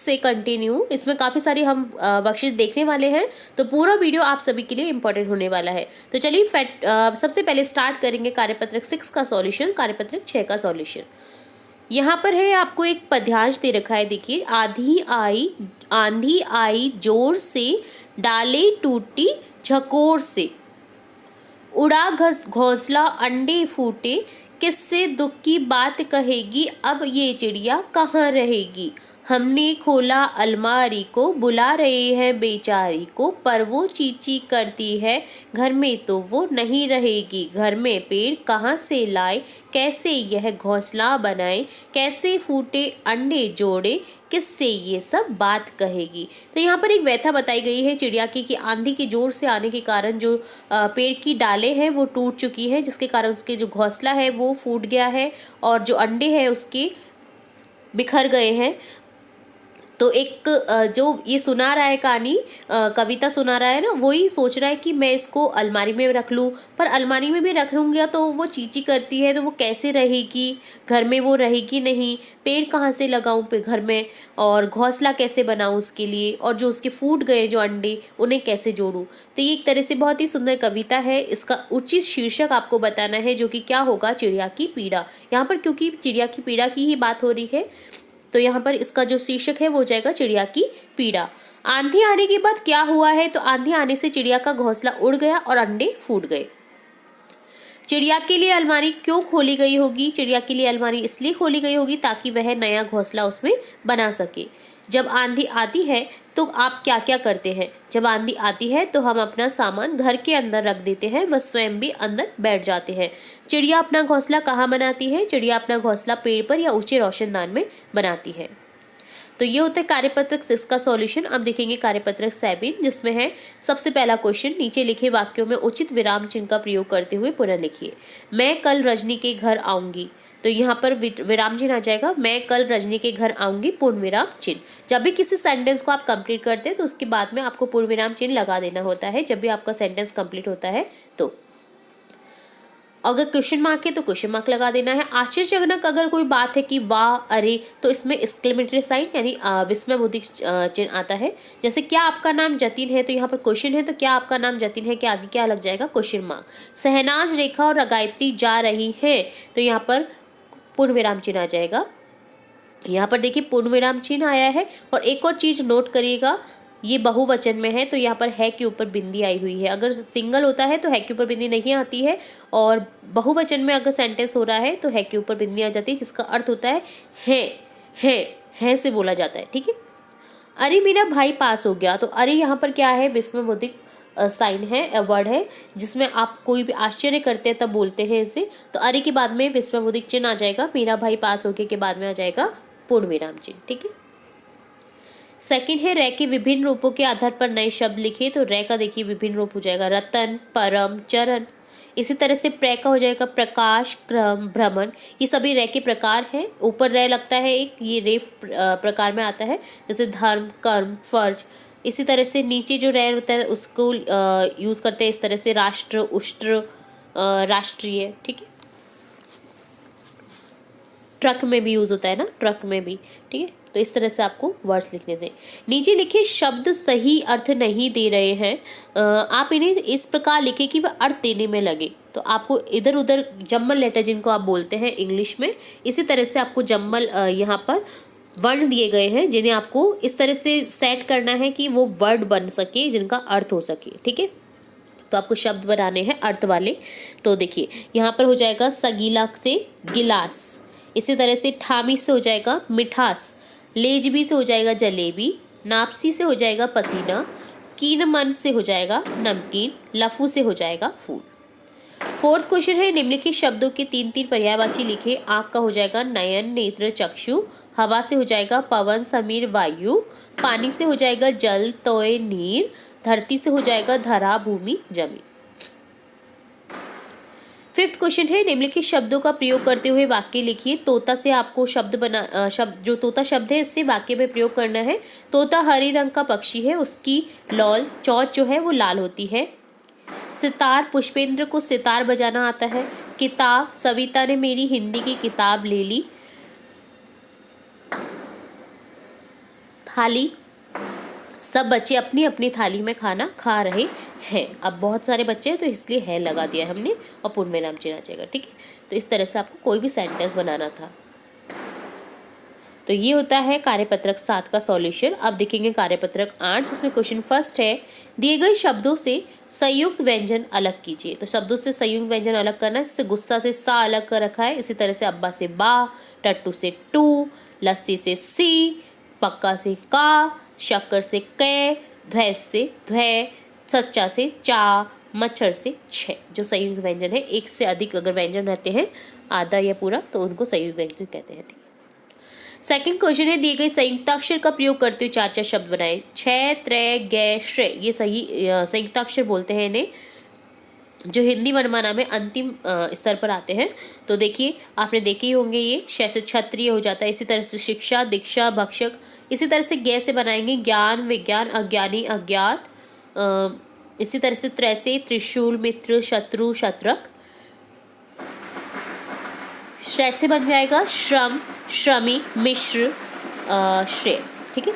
से कंटिन्यू, इसमें काफ़ी सारी हम बख्शिश देखने वाले हैं, तो पूरा वीडियो आप सभी के लिए इंपॉर्टेंट होने वाला है। तो चलिए सबसे पहले स्टार्ट करेंगे कार्यपत्रक 6 का सॉल्यूशन, कार्यपत्रक 6 का सॉल्यूशन। यहाँ पर है आपको एक पद्यांश दे रखा है, देखिए। आंधी आई जोर से, डाले टूटी झकोर से, उड़ा घोंसला अंडे फूटे, किससे दुख की बात कहेगी, अब ये चिड़िया कहाँ रहेगी। हमने खोला अलमारी को, बुला रहे हैं बेचारी को, पर वो चींची करती है घर में तो वो नहीं रहेगी। घर में पेड़ कहाँ से लाए, कैसे यह घोंसला बनाए, कैसे फूटे अंडे जोड़े, किससे ये सब बात कहेगी। तो यहाँ पर एक व्यथा बताई गई है चिड़िया की कि आंधी के जोर से आने के कारण जो पेड़ की डालें हैं वो टूट चुकी हैं, जिसके कारण उसके जो घोंसला है वो फूट गया है और जो अंडे हैं उसके बिखर गए हैं। तो एक जो ये सुना रहा है कहानी, कविता सुना रहा है ना, वही सोच रहा है कि मैं इसको अलमारी में रख लूँ, पर अलमारी में भी रख लूँगा तो वो चींची करती है, तो वो कैसे रहेगी, घर में वो रहेगी नहीं, पेड़ कहाँ से लगाऊँ पे घर में, और घोंसला कैसे बनाऊँ उसके लिए, और जो उसके फूट गए जो अंडे उन्हें कैसे जोड़ूँ। तो ये एक तरह से बहुत ही सुंदर कविता है। इसका उचित शीर्षक आपको बताना है, जो कि क्या होगा, चिड़िया की पीड़ा। यहाँ पर क्योंकि चिड़िया की पीड़ा की ही बात हो रही है, तो यहाँ पर इसका जो शीर्षक है वो हो जाएगा चिड़िया की पीड़ा। आंधी आने के बाद क्या हुआ है, तो आंधी आने से चिड़िया का घोंसला उड़ गया और अंडे फूट गए। चिड़िया के लिए अलमारी क्यों खोली गई होगी, चिड़िया के लिए अलमारी इसलिए खोली गई होगी ताकि वह नया घोंसला उसमें बना सके। जब आंधी आती है तो आप क्या क्या करते हैं, जब आंधी आती है तो हम अपना सामान घर के अंदर रख देते हैं, वह स्वयं भी अंदर बैठ जाते हैं। चिड़िया अपना घोंसला कहाँ बनाती है, चिड़िया अपना घोंसला पेड़ पर या ऊंचे रोशनदान में बनाती है। तो ये होता है कार्यपत्रक 6 का सॉल्यूशन। अब देखेंगे कार्यपत्रक 7, जिसमें है सबसे पहला क्वेश्चन, नीचे लिखे वाक्यों में उचित विराम चिन्ह का प्रयोग करते हुए पुनः लिखिए। मैं कल रजनी के घर आऊंगी, तो यहाँ पर विराम चिन्ह आ जाएगा, मैं कल रजनी के घर आऊंगी पूर्ण विराम चिन्ह। जब भी किसी सेंटेंस को आप कंप्लीट करते हैं तो उसके बाद में आपको पूर्ण विराम चिन्ह लगा देना होता है, जब भी आपका सेंटेंस कंप्लीट होता है। तो अगर क्वेश्चन मार्क है तो क्वेश्चन मार्क लगा देना है। आश्चर्यजनक अगर कोई बात है कि वाह, अरे, तो इसमें एक्सक्लेमेटरी साइन यानी विस्मयबोधक चिन्ह आता है। जैसे क्या आपका नाम जतिन है, तो यहाँ पर क्वेश्चन है, तो क्या आपका नाम जतिन है के आगे क्या लग जाएगा, क्वेश्चन मार्क। सहनाज, रेखा और गायत्री जा रही है, तो यहाँ पर पूर्ण विराम चिन्ह आ जाएगा। यहाँ पर देखिए पूर्ण विराम चिन्ह आया है। और एक और चीज नोट करिएगा, ये बहुवचन में है तो यहाँ पर है के ऊपर बिंदी आई हुई है। अगर सिंगल होता है तो है के ऊपर बिंदी नहीं आती है, और बहुवचन में अगर सेंटेंस हो रहा है तो है के ऊपर बिंदी आ जाती है, जिसका अर्थ होता है है से बोला जाता है, ठीक है। अरे मेरा भाई पास हो गया, तो अरे यहाँ पर क्या है, विस्मयबोधक साइन है, वर्ड है, जिसमें आप कोई भी आश्चर्य करते हैं तब बोलते हैं इसे। तो अरे के बाद में विस्मयबोधक चिन्ह आ जाएगा, मेरा भाई पास हो गया के बाद में आ जाएगा पूर्ण विराम चिन्ह, ठीक है। सेकंड है रे के विभिन्न रूपों के आधार पर नए शब्द लिखे, तो रे का देखिए विभिन्न रूप हो जाएगा रतन, परम, चरण। इसी तरह से प्रे का हो जाएगा प्रकाश, क्रम, भ्रमण। ये सभी रे के प्रकार हैं। ऊपर रे लगता है एक, ये रे प्रकार में आता है, जैसे धर्म, कर्म, फर्ज। इसी तरह से नीचे जो रे होता है उसको यूज करते हैं इस तरह से राष्ट्र, उष्ट्र, राष्ट्रीय, ठीक है। ट्रक में भी यूज होता है ना, ट्रक में भी, ठीक है। तो इस तरह से आपको वर्ड्स लिखने थे। नीचे लिखे शब्द सही अर्थ नहीं दे रहे हैं, आप इन्हें इस प्रकार लिखे कि वह अर्थ देने में लगे। तो आपको इधर उधर जम्मल लेटर जिनको आप बोलते हैं इंग्लिश में, इसी तरह से आपको जम्मल यहाँ पर वर्ण दिए गए हैं, जिन्हें आपको इस तरह से सेट करना है कि वो वर्ड बन सके जिनका अर्थ हो सके, ठीक है। तो आपको शब्द बनाने हैं अर्थ वाले। तो देखिए यहाँ पर हो जाएगा सगीला से गिलास, इसी तरह से ठामी से हो जाएगा मिठास, लेजबी से हो जाएगा जलेबी, नापसी से हो जाएगा पसीना, कीनमन से हो जाएगा नमकीन, लफू से हो जाएगा फूल। फोर्थ क्वेश्चन है निम्नलिखित शब्दों के 3-3 पर्यायवाची लिखे। आँख का हो जाएगा नयन, नेत्र, चक्षु। हवा से हो जाएगा पवन, समीर, वायु। पानी से हो जाएगा जल, तोय, नीर। धरती से हो जाएगा धरा, भूमि, जमीन। फिफ्थ क्वेश्चन है निम्नलिखित शब्दों का प्रयोग करते हुए वाक्य लिखिए। तोता से आपको शब्द जो तोता शब्द है इससे वाक्य में प्रयोग करना है। तोता हरे रंग का पक्षी है, उसकी लौल चोंच जो है वो लाल होती है। सितार, पुष्पेंद्र को सितार बजाना आता है। किताब, सविता ने मेरी हिंदी की किताब ले ली। थाली, सब बच्चे अपनी अपनी थाली में खाना खा रहे हैं। अब बहुत सारे बच्चे हैं तो इसलिए है लगा दिया हमने और पूर्ण में नाम चुना जाएगा, ठीक है। तो इस तरह से आपको कोई भी सेंटेंस बनाना था। तो ये होता है कार्यपत्रक 7 का सॉल्यूशन। अब देखेंगे कार्यपत्रक 8, जिसमें क्वेश्चन फर्स्ट है, दिए गए शब्दों से संयुक्त व्यंजन अलग कीजिए। तो शब्दों से संयुक्त व्यंजन अलग करना है, जैसे गुस्सा से सा अलग कर रखा है, इसी तरह से अब्बा से बा, टट्टू से टू, लस्सी से सी, पक्का से का, शक्कर से कै, ध्वैस से ध्वै, सच्चा से चा, मच्छर से छ। जो संयुक्त व्यंजन है, एक से अधिक अगर व्यंजन रहते हैं आधा या पूरा, तो उनको संयुक्त व्यंजन कहते हैं, ठीक है। सेकंड क्वेश्चन है, दिए गए संयुक्ताक्षर का प्रयोग करते हुए 4 शब्द बनाए। छह, त्रै, गै, श्रय, ये सही संयुक्ताक्षर बोलते हैं इन्हें, जो हिंदी वर्णमाला में अंतिम स्तर पर आते हैं। तो देखिए, आपने देखे ही होंगे, ये श से क्षत्रिय हो जाता है, इसी तरह से शिक्षा, दीक्षा, भक्षक, इसी तरह से गै से बनाएंगे ज्ञान, विज्ञान, अज्ञानी, अज्ञात, इसी तरह से त्रै से त्रिशूल, मित्र, शत्रु, शत्रक, श्रय से बन जाएगा श्रम, श्रमिक, मिश्र, श्रेय, ठीक है।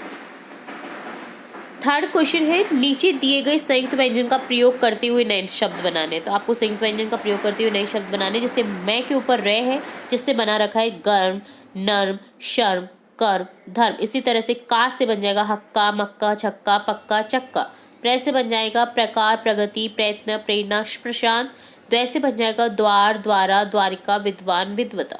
थर्ड क्वेश्चन है, नीचे दिए गए संयुक्त व्यंजन का प्रयोग करते हुए नए शब्द बनाने। तो आपको संयुक्त व्यंजन का प्रयोग करते हुए नए शब्द बनाने, जैसे मैं के ऊपर रे है, जिससे बना रखा है गर्म, नर्म, शर्म, कर्म, धर्म। इसी तरह से का से बन जाएगा हक्का, मक्का, छक्का, पक्का, चक्का। प्र से बन जाएगा प्रकार, प्रगति, प्रयत्न, प्रेरणा, प्रशांत। द्वै से बन जाएगा द्वार, द्वारा, द्वारिका, विद्वान, विद्वता।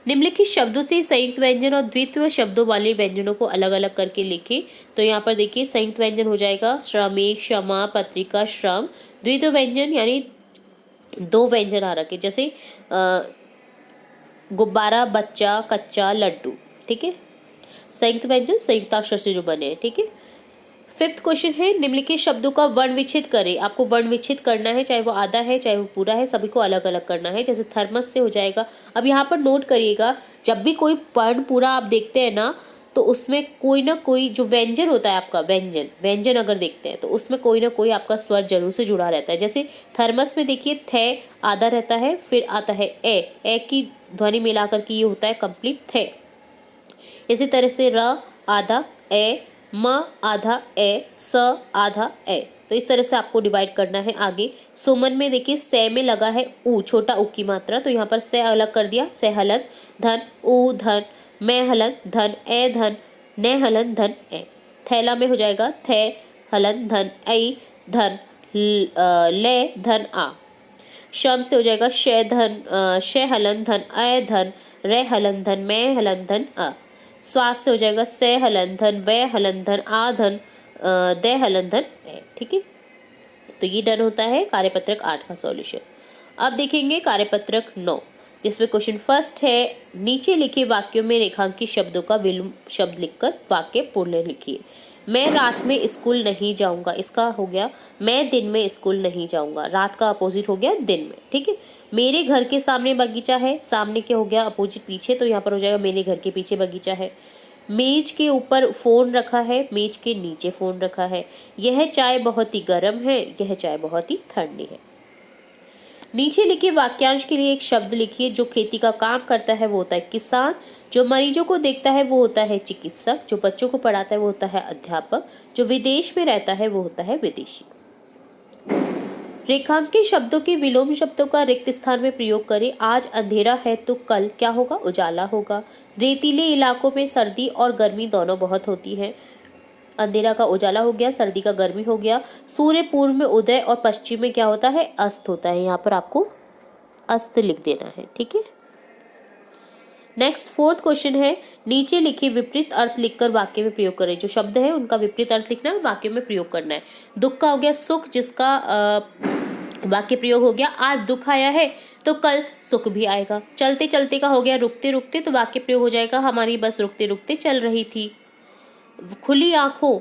निम्नलिखित शब्दों से संयुक्त व्यंजन और द्वित्व शब्दों वाले व्यंजनों को अलग अलग करके लिखें। तो यहाँ पर देखिए, संयुक्त व्यंजन हो जाएगा श्रमिक, क्षमा, पत्रिका, श्रम। द्वित्व व्यंजन यानी 2 व्यंजन आ रखे, जैसे गुब्बारा, बच्चा, कच्चा, लड्डू, ठीक है। संयुक्त व्यंजन संयुक्ताक्षर से जो बने हैं, ठीक है। फिफ्थ क्वेश्चन है, निम्नलिखित शब्दों का वर्ण विच्छेद करें। आपको वर्ण विच्छेद करना है, चाहे वो आधा है चाहे वो पूरा है, सभी को अलग अलग करना है। जैसे थर्मस से हो जाएगा। अब यहाँ पर नोट करिएगा, जब भी कोई वर्ण पूरा आप देखते हैं ना, तो उसमें कोई ना कोई जो व्यंजन होता है आपका, व्यंजन अगर देखते हैं तो उसमें कोई ना कोई आपका स्वर जरूर से जुड़ा रहता है। जैसे थर्मस में देखिए, थे आधा रहता है, फिर आता है ए की ध्वनि मिलाकर के ये होता है कंप्लीट थे। इसी तरह से र आधा ए, म आधा ए, स आधा ए। तो इस तरह से आपको डिवाइड करना है। आगे सुमन में देखिए, से में लगा है ऊ, छोटा ऊ की मात्रा, तो यहाँ पर से अलग कर दिया, से हलन धन, ऊ धन, मैं हलन धन, ए धन, ने हलन धन ए। थैला में हो जाएगा थे हलन धन, ऐ धन, ले धन आ। शम से हो जाएगा शे धन, शे हलन धन, अ धन, रे हलन धन, मैं हलन धन अ। स्वाद से हो जाएगा से हलन धन, वे हलन धन, आ धन, दे हलन धन ए, ठीक है। तो ये डन होता है कार्यपत्रक 8 का सॉल्यूशन। अब देखेंगे कार्यपत्रक 9, जिसमें क्वेश्चन फर्स्ट है, नीचे लिखे वाक्यों में रेखांकित शब्दों का विलोम शब्द लिखकर वाक्य पूर्ण लिखिए। मैं रात में स्कूल नहीं जाऊंगा, इसका हो गया मैं दिन में स्कूल नहीं जाऊंगा। रात का अपोजिट हो गया दिन में, ठीक है। मेरे घर के सामने बगीचा है, सामने क्या हो गया अपोजिट पीछे, तो यहाँ पर हो जाएगा मेरे घर के पीछे बगीचा है। मेज के ऊपर फोन रखा है, मेज के नीचे फोन रखा है। यह चाय बहुत ही गर्म है, यह चाय बहुत ही ठंडी है। नीचे लिखे वाक्यांश के लिए एक शब्द लिखिए। जो खेती का काम करता है वो होता है किसान, जो मरीजों को देखता है वो होता है चिकित्सक, जो बच्चों को पढ़ाता है वो होता है अध्यापक, जो विदेश में रहता है वो होता है विदेशी। रेखांकित शब्दों के विलोम शब्दों का रिक्त स्थान में प्रयोग करें। आज अंधेरा है तो कल क्या होगा, उजाला होगा। रेतीले इलाकों में सर्दी और गर्मी दोनों बहुत होती है। अंधेरा का उजाला हो गया, सर्दी का गर्मी हो गया। सूर्य पूर्व में उदय और पश्चिम में क्या होता है, अस्त होता है। यहाँ पर आपको अस्त लिख देना है, ठीक है। नेक्स्ट फोर्थ क्वेश्चन है, नीचे लिखे विपरीत अर्थ लिखकर वाक्य में प्रयोग करें। जो शब्द है उनका विपरीत अर्थ लिखना है, वाक्य में प्रयोग करना है। दुख का हो गया सुख, जिसका वाक्य प्रयोग हो गया आज दुख आया है तो कल सुख भी आएगा। चलते चलते का हो गया रुकते रुकते, तो वाक्य प्रयोग हो जाएगा हमारी बस रुकते रुकते चल रही थी। खुली आंखों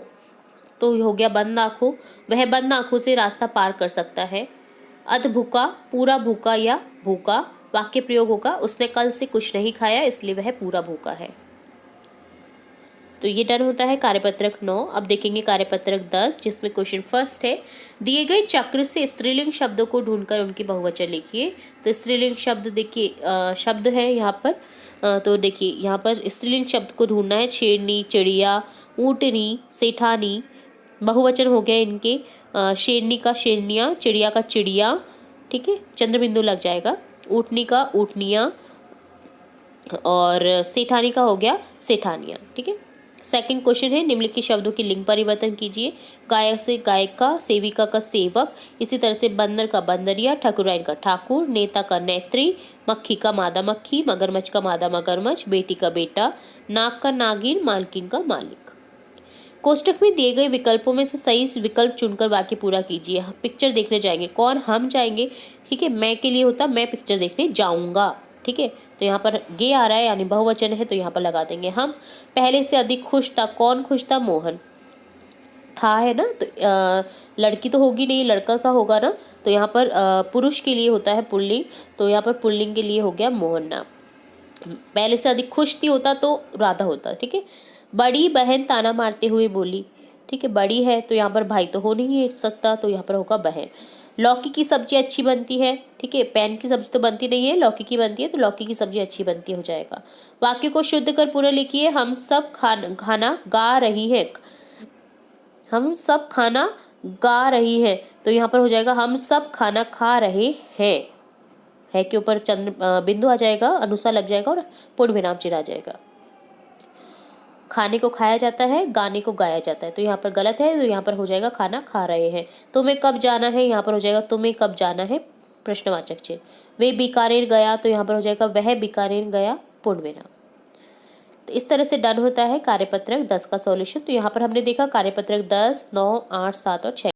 तो हो गया बंद आंखों, वह बंद आंखों से रास्ता पार कर सकता है। अध भूखा, पूरा भूखा या भूखा, वाक्य प्रयोग होगा उसने कल से कुछ नहीं खाया इसलिए वह पूरा भूखा है। तो ये डन होता है कार्यपत्रक 9। अब देखेंगे कार्यपत्रक 10, जिसमें क्वेश्चन फर्स्ट है, दिए गए चक्र से स्त्रीलिंग शब्दों को ढूंढकर उनकी बहुवचन लिखिए। तो स्त्रीलिंग शब्द देखिए, शब्द है यहाँ पर तो देखिए यहाँ पर स्त्रीलिंग शब्द को ढूंढना है। शेरनी, चिड़िया, ऊँटनी, सेठानी, बहुवचन हो गए इनके। शेरनी का शेरनियाँ, चिड़िया का चिड़िया, ठीक है, चंद्र बिंदु लग जाएगा। ऊँटनी का ऊँटनियाँ और सेठानी का हो गया सेठानियाँ, ठीक है। सेकंड क्वेश्चन है, निम्नलिखित शब्दों की लिंग परिवर्तन कीजिए। गायक से गायिका, सेविका का सेवक, इसी तरह से बंदर का बंदरिया, ठाकुराइन का ठाकुर, नेता का नेत्री, मक्खी का मादा मक्खी, मगरमच्छ का मादा मगरमच्छ, बेटी का बेटा, नाग का नागिन, मालकिन का मालिक। कोष्टक में दिए गए विकल्पों में से सही विकल्प चुनकर वाक्य पूरा कीजिए। पिक्चर देखने जाएंगे, कौन? हम जाएंगे, ठीक है। मैं के लिए होता मैं पिक्चर देखने जाऊंगा, ठीक है। तो यहाँ पर गे आ रहा है यानी बहुवचन है, तो यहाँ पर लगा देंगे हम। पहले से अधिक खुश था, कौन खुश था? मोहन था, है ना। तो लड़की तो होगी नहीं, लड़का का होगा ना। तो यहाँ पर पुरुष के लिए होता है पुल्लिंग, तो यहाँ पर पुल्लिंग के लिए हो गया मोहन नाम। पहले से अधिक खुश थी होता तो राधा होता, ठीक है। बड़ी बहन ताना मारते हुए बोली, ठीक है, बड़ी है तो यहाँ पर भाई तो हो नहीं सकता, तो यहाँ पर होगा बहन। लौकी की सब्जी अच्छी बनती है, ठीक है, पैन की सब्जी तो बनती नहीं है, लौकी की बनती है, तो लौकी की सब्जी अच्छी बनती हो जाएगा। वाक्य को शुद्ध कर पुनः लिखिए। हम सब खाना गा रही है, हम सब खाना गा रही है, तो यहाँ पर हो जाएगा हम सब खाना खा रहे हैं। है के ऊपर चंद्र बिंदु आ जाएगा, अनुस्वार लग जाएगा और पूर्ण विराम चिन्ह आ जाएगा। खाने को खाया जाता है, गाने को गाया जाता है, तो यहाँ पर गलत है, तो यहाँ पर हो जाएगा खाना खा रहे हैं। तुम्हें कब जाना है, यहाँ पर हो जाएगा तुम्हें कब जाना है, प्रश्नवाचक चिन्ह। वे बीकानेर गया, तो यहाँ पर हो जाएगा वह बीकानेर गया, पूर्ण विराम। तो इस तरह से डन होता है कार्यपत्रक 10 का सॉल्यूशन। तो यहाँ पर हमने देखा कार्यपत्रक 10, 9, 8, 7 और 6।